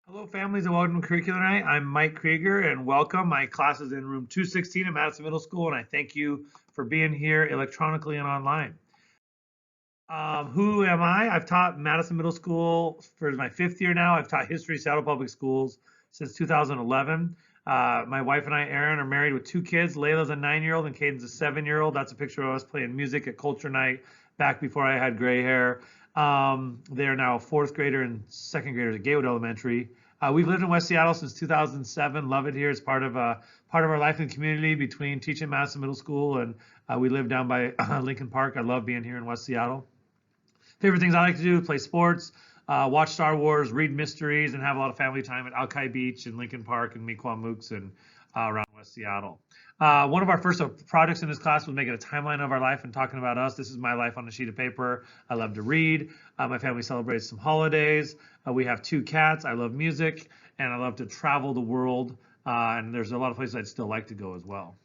Hello, families, and welcome to Curriculum Night. I'm Mike Kreiger, and welcome. My class is in room 216 at Madison Middle School, and I thank you for being here electronically and online. Who am I? I've taught Madison Middle School for my fifth year now. I've taught history, Seattle Public Schools since 2011. My wife and I, Erin, are married with two kids. Layla's a 9-year-old and Caden's a 7-year-old. That's a picture of us playing music at Culture Night back before I had gray hair. They are now fourth grader and second graders at Gatewood Elementary. We've lived in West Seattle since 2007. Love it here. It's part of our life and community between teaching Madison Middle School and we live down by Lincoln Park. I love being here in West Seattle. Favorite things I like to do: play sports, watch Star Wars, read mysteries, and have a lot of family time at Alki Beach and Lincoln Park and Mequon-Mooks and around West Seattle. One of our first projects in this class was making a timeline of our life and talking about us. This is my life on a sheet of paper. I love to read. My family celebrates some holidays. We have two cats. I love music, and I love to travel the world. And there's a lot of places I'd still like to go as well.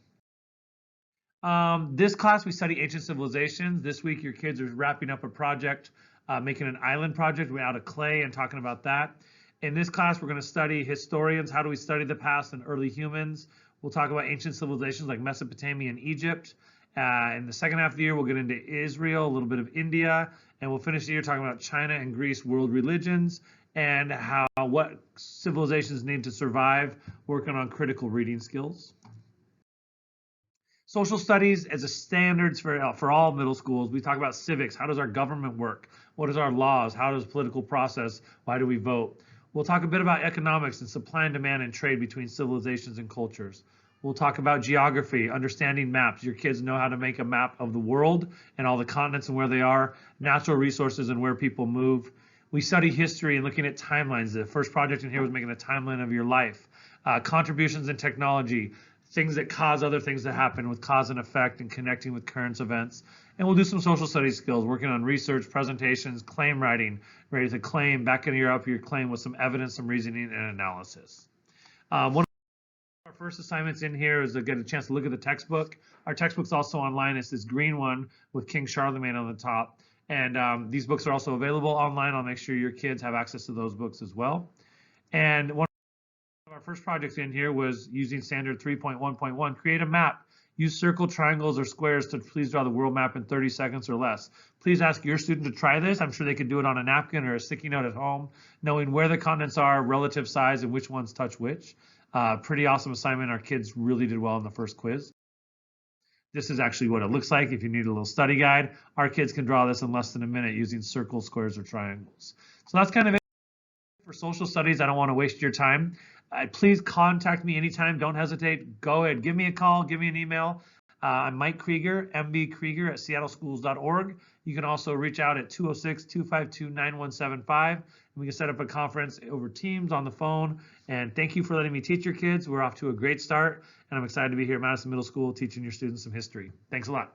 This class, we study ancient civilizations. This week, your kids are wrapping up a project, making an island project out of clay and talking about that. In this class, we're going to study historians. How do we study the past and early humans? We'll talk about ancient civilizations like Mesopotamia and Egypt. In the second half of the year, we'll get into Israel, a little bit of India, and we'll finish the year talking about China and Greece, world religions, and what civilizations need to survive, working on critical reading skills. Social studies as a standards for all middle schools. We talk about civics. How does our government work? What is our laws? How does political process? Why do we vote? We'll talk a bit about economics and supply and demand and trade between civilizations and cultures. We'll talk about geography, understanding maps. Your kids know how to make a map of the world and all the continents and where they are, natural resources and where people move. We study history and looking at timelines. The first project in here was making a timeline of your life. Contributions in technology, things that cause other things to happen with cause and effect and connecting with current events. And we'll do some social studies skills, working on research, presentations, claim writing, ready to claim, backing up your claim with some evidence, some reasoning, and analysis. One of our first assignments in here is to get a chance to look at the textbook. Our textbook's also online. It's this green one with King Charlemagne on the top. And these books are also available online. I'll make sure your kids have access to those books as well. And one of our first projects in here was using standard 3.1.1, create a map. Use circle, triangles, or squares to please draw the world map in 30 seconds or less. Please ask your student to try this. I'm sure they could do it on a napkin or a sticky note at home, knowing where the continents are, relative size, and which ones touch which. Pretty awesome assignment. Our kids really did well in the first quiz. This is actually what it looks like if you need a little study guide. Our kids can draw this in less than a minute using circles, squares, or triangles. So that's kind of it for social studies. I don't want to waste your time. Please contact me anytime. Don't hesitate. Go ahead. Give me a call. Give me an email. I'm Mike Kreiger, MBKreiger at seattleschools.org. You can also reach out at 206-252-9175. And we can set up a conference over Teams on the phone. And thank you for letting me teach your kids. We're off to a great start. And I'm excited to be here at Madison Middle School teaching your students some history. Thanks a lot.